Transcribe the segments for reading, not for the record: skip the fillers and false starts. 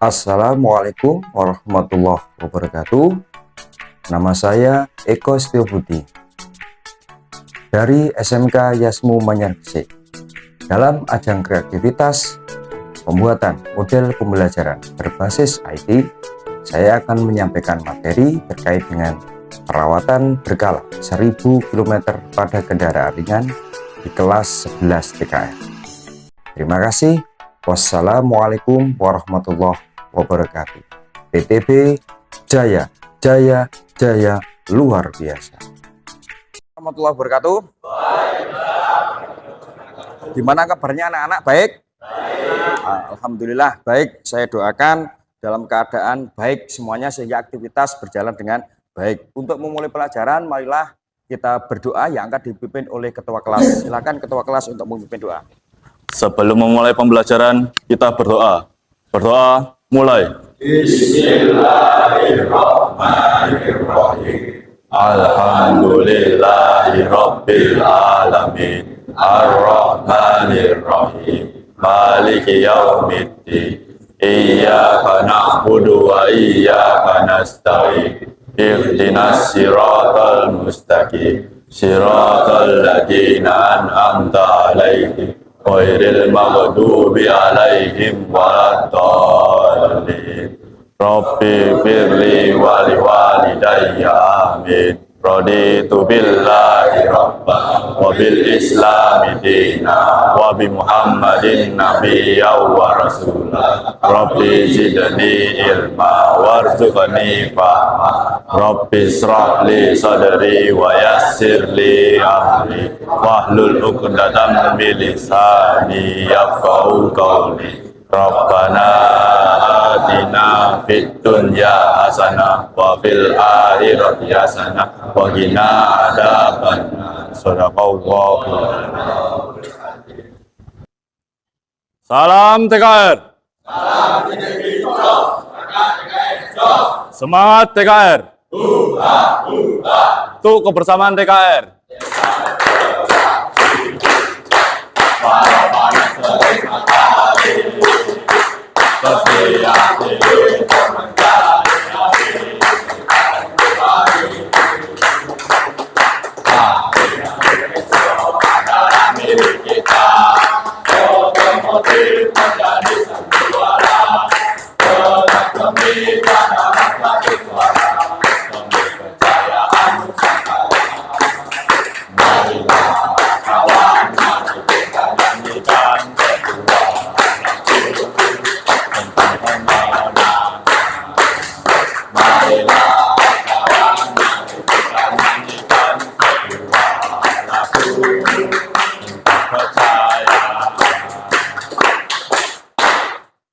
Assalamualaikum warahmatullahi wabarakatuh. Nama saya Eko Setiobudi dari SMK Yasmu Manyar Gresik. Dalam ajang kreativitas pembuatan model pembelajaran berbasis IT, saya akan menyampaikan materi terkait dengan perawatan berkala 1000 km pada kendaraan ringan di kelas 11 TKR. Terima kasih. Wassalamualaikum warahmatullahi wabarakatuh. PTB Jaya, Jaya, Jaya luar biasa. Warahmatullahi wabarakatuh. Gimana kabarnya anak-anak? Baik? Alhamdulillah baik. Saya doakan dalam keadaan baik semuanya sehingga aktivitas berjalan dengan baik. Untuk memulai pelajaran, marilah kita berdoa yang akan dipimpin oleh ketua kelas. Silakan ketua kelas untuk memimpin doa. Sebelum memulai pembelajaran, kita berdoa. Berdoa, mulai. Bismillahirrahmanirrahim. Alhamdulillahirabbil alamin. Ar-Rahmanirrahim. Maliki yaumiddin. Iyyaka na'budu wa iyyaka nasta'in. Ihdinas siratal mustaqim. Siratal ladzina an'amta 'alaihim ghairil maghdubi 'alaihim waladdallin. Rabbi firli wa liwalidayya amin. Raditu billahi rabban wa bil islami dina wa bi muhammadin nabiyyan wa rasulah. Rabbi zidni ilma warzuqni fahma. Rabbi israh li sadri wa yassir li amri wahlul 'uqdatam min lisani yafqahu qawli. Rabbana atina fid dunya hasanah wa fil akhirati hasanah wa qina adzabannar. Shadaqallahu. Salam TKR. Salam semangat TKR. Untuk kebersamaan TKR.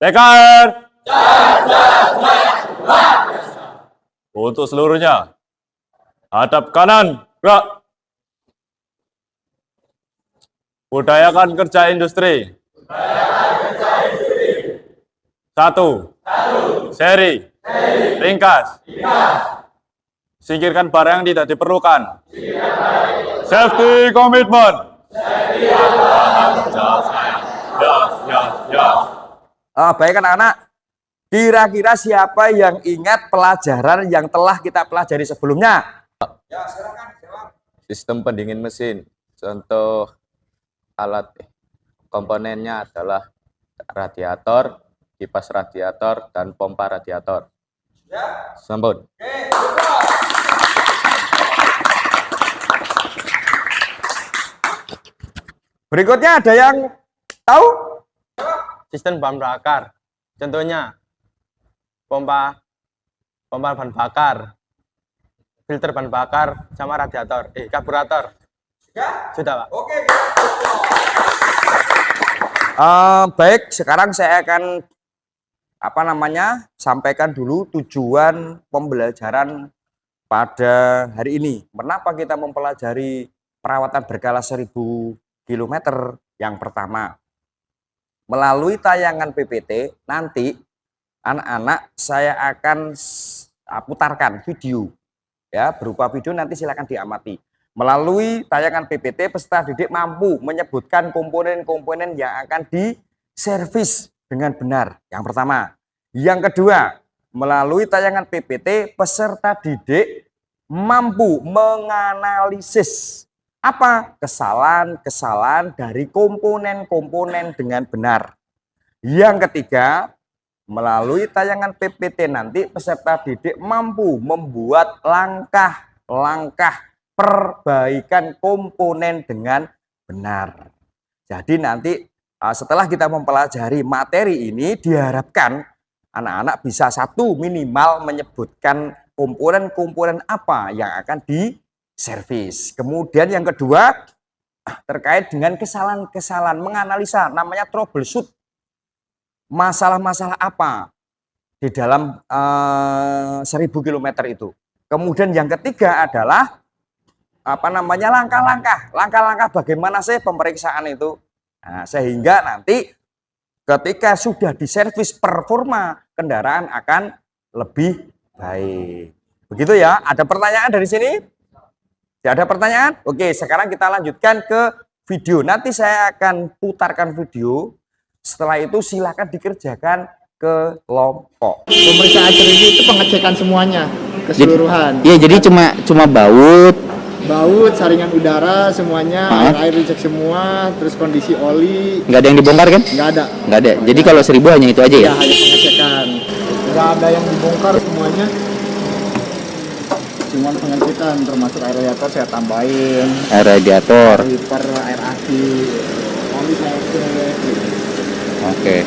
TKR. Untuk seluruhnya, hadap kanan, gerak. Budayakan kerja industri. Satu. Seri. Ringkas. Singkirkan barang yang tidak diperlukan. Safety commitment. Baik anak-anak, kira-kira siapa yang ingat pelajaran yang telah kita pelajari sebelumnya? Ya, silakan jawab. Sistem pendingin mesin. Contoh alat komponennya adalah radiator, kipas radiator, dan pompa radiator. Ya. Sambut. Berikutnya ada yang tahu? Sistem bahan bakar, contohnya pompa bahan bakar, filter bahan bakar, sama radiator, karburator. Sudah Pak. Oke. Baik, sekarang saya akan sampaikan dulu tujuan pembelajaran pada hari ini. Kenapa kita mempelajari perawatan berkala 1000 km? Yang pertama, melalui tayangan PPT nanti anak-anak saya akan putarkan video ya, berupa video, nanti silakan diamati. Melalui tayangan PPT peserta didik mampu menyebutkan komponen-komponen yang akan diservis dengan benar. Yang pertama, Yang kedua, melalui tayangan PPT, peserta didik mampu menganalisis apa kesalahan-kesalahan dari komponen-komponen dengan benar. Yang ketiga, melalui tayangan PPT nanti peserta didik mampu membuat langkah-langkah perbaikan komponen dengan benar. Jadi nanti setelah kita mempelajari materi ini, diharapkan anak-anak bisa satu minimal menyebutkan komponen-komponen apa yang akan diservis. Kemudian yang kedua terkait dengan kesalahan-kesalahan, menganalisa, namanya troubleshoot. Masalah-masalah apa di dalam 1000 km itu. Kemudian yang ketiga adalah langkah-langkah bagaimana sih pemeriksaan itu. Nah, sehingga nanti ketika sudah diservis performa kendaraan akan lebih baik. Begitu ya. Ada pertanyaan dari sini? Tidak ada pertanyaan? Oke, sekarang kita lanjutkan ke video. Nanti saya akan putarkan video. Setelah itu silakan dikerjakan kelompok. Pemeriksaan cerita itu pengecekan semuanya keseluruhan. Iya, jadi cuma baut, Saringan udara semuanya, air dicek semua, terus kondisi oli. nggak ada yang dibongkar kan? Nggak ada. Nggak ada. Jadi kalau 1000 hanya itu aja ya? Ya, hanya pengecekan. Nggak ada yang dibongkar semuanya. Cuman pengecekan, termasuk air radiator saya tambahin. Air radiator. Wiper, air aki, oli saya cek. Oke.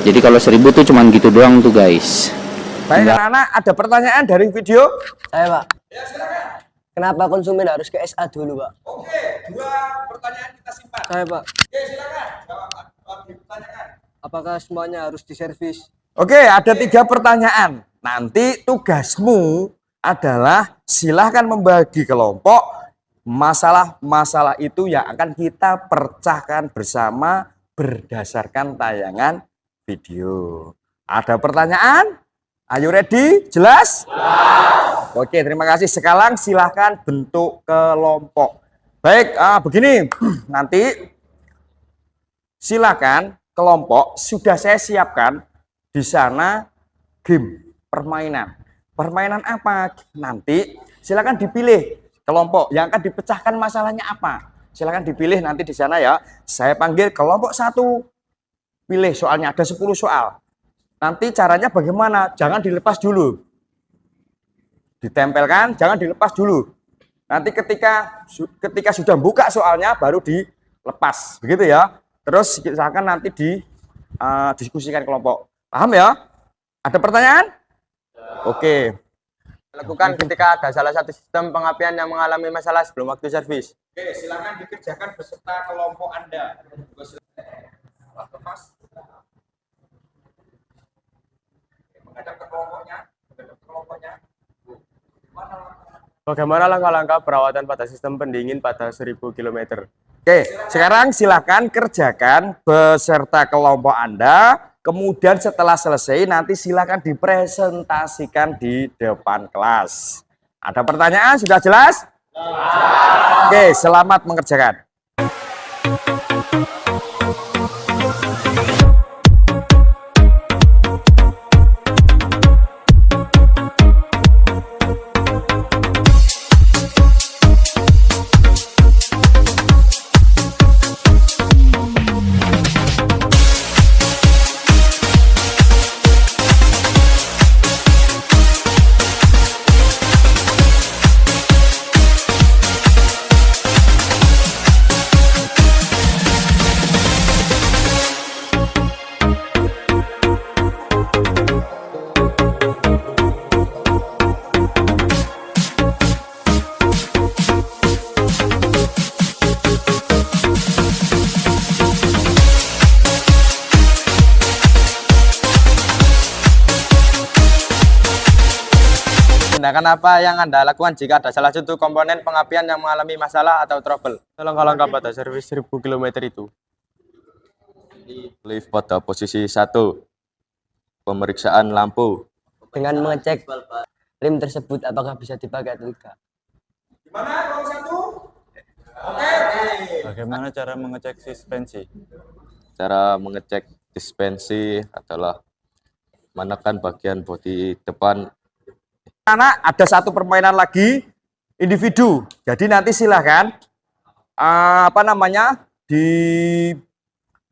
Jadi kalau 1000 tuh cuman gitu doang tuh guys. Baik anak-anak, ada pertanyaan dari video? Saya, Pak. Ya, silakan. Kenapa konsumen harus ke SA dulu, Pak? Oke, 2 pertanyaan kita simpan. Saya, Pak. Oke, silakan. Jawab ditanyakan. Apakah semuanya harus diservis? Oke, ada 3 pertanyaan. Nanti tugasmu adalah silahkan membagi kelompok masalah-masalah itu yang akan kita pecahkan bersama berdasarkan tayangan video. Ada pertanyaan? Ayo ready? Jelas? Oke, terima kasih. Sekarang silahkan bentuk kelompok. Baik, begini. Nanti silakan kelompok sudah saya siapkan di sana game permainan. Permainan apa? Nanti silakan dipilih kelompok yang akan dipecahkan masalahnya apa. Silakan dipilih nanti di sana ya. Saya panggil kelompok 1. Pilih soalnya, ada 10 soal. Nanti caranya bagaimana? Jangan dilepas dulu. Ditempelkan, jangan dilepas dulu. Nanti ketika sudah buka soalnya baru dilepas, begitu ya. Terus silakan nanti diskusikan kelompok. Paham ya? Ada pertanyaan? Oke. Lakukan ketika ada salah satu sistem pengapian yang mengalami masalah sebelum waktu servis. Oke, silakan dikerjakan beserta kelompok Anda. Menghadap ke kelompoknya. Bagaimana langkah-langkah perawatan pada sistem pendingin pada 1000 km? Oke, sekarang silakan kerjakan beserta kelompok Anda. Kemudian setelah selesai nanti silakan dipresentasikan di depan kelas. Ada pertanyaan? Sudah jelas? Oke, selamat mengerjakan. Tindakan apa yang Anda lakukan jika ada salah satu komponen pengapian yang mengalami masalah atau trouble? Langkah-langkah pada servis 1000 km itu. Lift pada posisi 1. Pemeriksaan lampu. Dengan mengecek rem tersebut apakah bisa dipakai atau tidak? Gimana kelompok 1? Oke. Bagaimana cara mengecek suspensi? Cara mengecek dispensi adalah menekan bagian bodi depan. Karena ada satu permainan lagi individu. Jadi nanti silahkan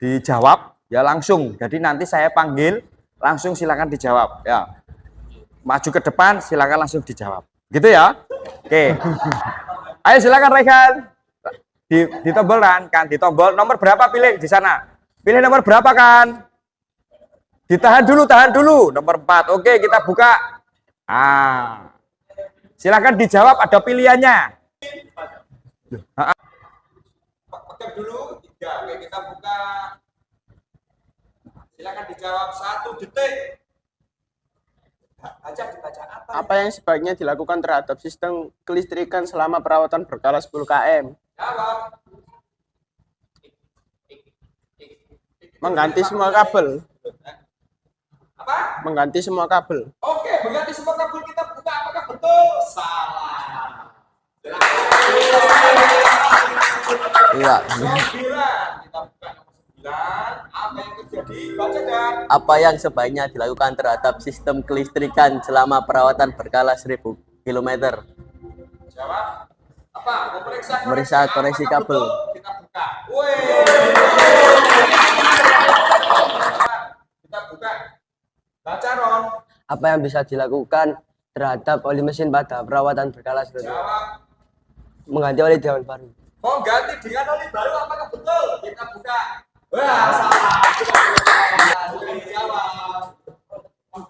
dijawab ya langsung. Jadi nanti saya panggil langsung silakan dijawab ya. Maju ke depan silakan langsung dijawab. Gitu ya. Oke. Ayo silakan Rekan. Ditombol kan, ditombol nomor berapa pilih di sana. Pilih nomor berapa kan? Tahan dulu. Nomor 4. Oke, kita buka. Silakan dijawab, ada pilihannya. Pegang dulu 3. Oke, kita buka. Silakan dijawab 1 detik. Dibaca apa? Apa yang sebaiknya dilakukan terhadap sistem kelistrikan selama perawatan berkala 10 km? Jawab. Mengganti semua kabel. Apa? Mengganti semua kabel. Oke, mengganti semua kabel kita buka. Apakah betul? Salah. Enggak. Nomor 9. Kita buka nomor 9. Apa yang terjadi? Baca dan. Apa yang sebaiknya dilakukan terhadap sistem kelistrikan selama perawatan berkala 1000 km? Jawab. Apa? Memeriksa koneksi Apakah kabel. betul? Kita buka. Woi. Kita buka. Baca Ron. Apa yang bisa dilakukan terhadap oli mesin pada perawatan berkala 1000? Jawab. Mengganti oli dengan baru. Mau ganti dengan oli baru apakah betul? Kita buka. Wah, salah. Jawab.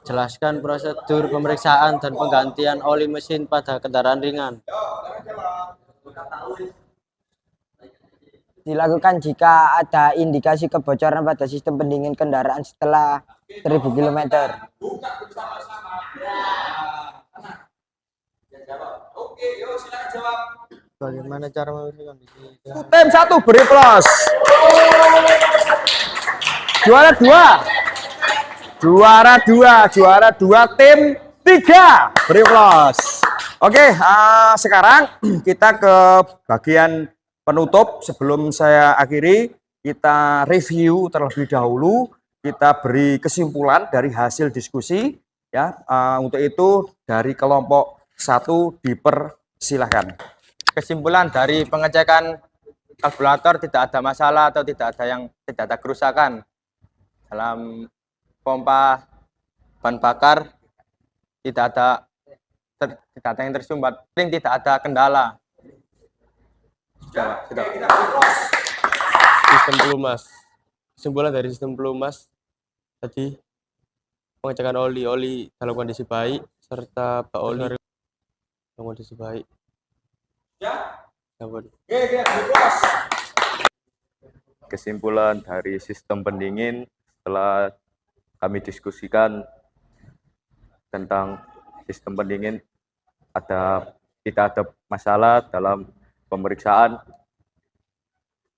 Jelaskan prosedur pemeriksaan dan penggantian oli mesin pada kendaraan ringan. Dilakukan jika ada indikasi kebocoran pada sistem pendingin kendaraan setelah 1000 km. Buka bersama-sama. Ya, jawab. Oke, yuk silakan jawab. Bagaimana cara membersihkan kondisi? Tim 1 beri plus. Juara 2. Juara 2 tim 3 beri plus. Oke, sekarang kita ke bagian penutup. Sebelum saya akhiri, kita review terlebih dahulu. Kita beri kesimpulan dari hasil diskusi. Ya, untuk itu dari kelompok 1 dipersilahkan. Kesimpulan dari pengecekan karburator tidak ada masalah atau tidak ada kerusakan dalam pompa bahan bakar, tidak ada yang tersumbat, tidak ada kendala. Sudah. Sistem pelumas. Kesimpulan dari sistem pelumas tadi pengecekan oli dalam kondisi baik serta bak oli dalam kondisi baik. Kesimpulan dari sistem pendingin setelah kami diskusikan tentang sistem pendingin tidak ada masalah dalam pemeriksaan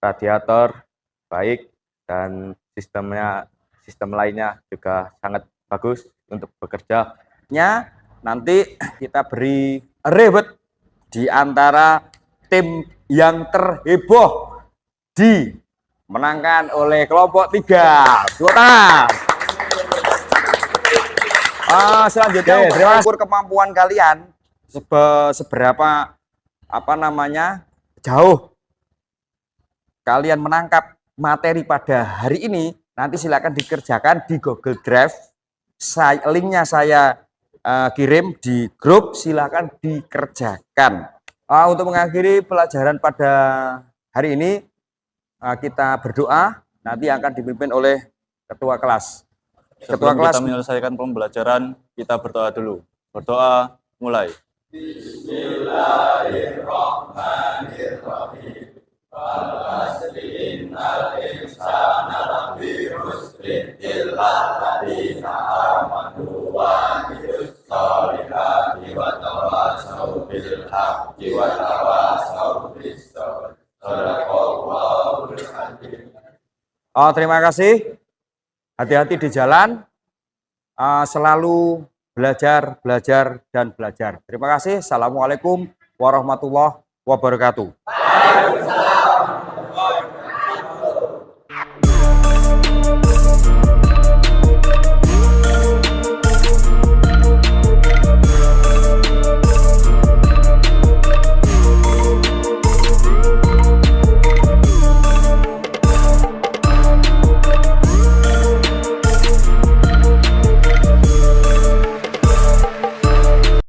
radiator baik dan sistem lainnya juga sangat bagus untuk bekerja. Nanti kita beri reward di antara tim yang terheboh dimenangkan oleh kelompok 3. Selanjutnya terima kasih kemampuan kalian seberapa jauh kalian menangkap materi pada hari ini. Nanti silakan dikerjakan di Google Drive. Linknya saya kirim di grup, silakan dikerjakan. Untuk mengakhiri pelajaran pada hari ini, kita berdoa, nanti akan dipimpin oleh ketua kelas. Sebelum kita menyelesaikan pembelajaran, kita berdoa dulu. Berdoa, mulai. Bismillahirrahmanirrahim. Terima kasih. Hati-hati di jalan. Selalu belajar. Terima kasih. Assalamualaikum warahmatullahi wabarakatuh.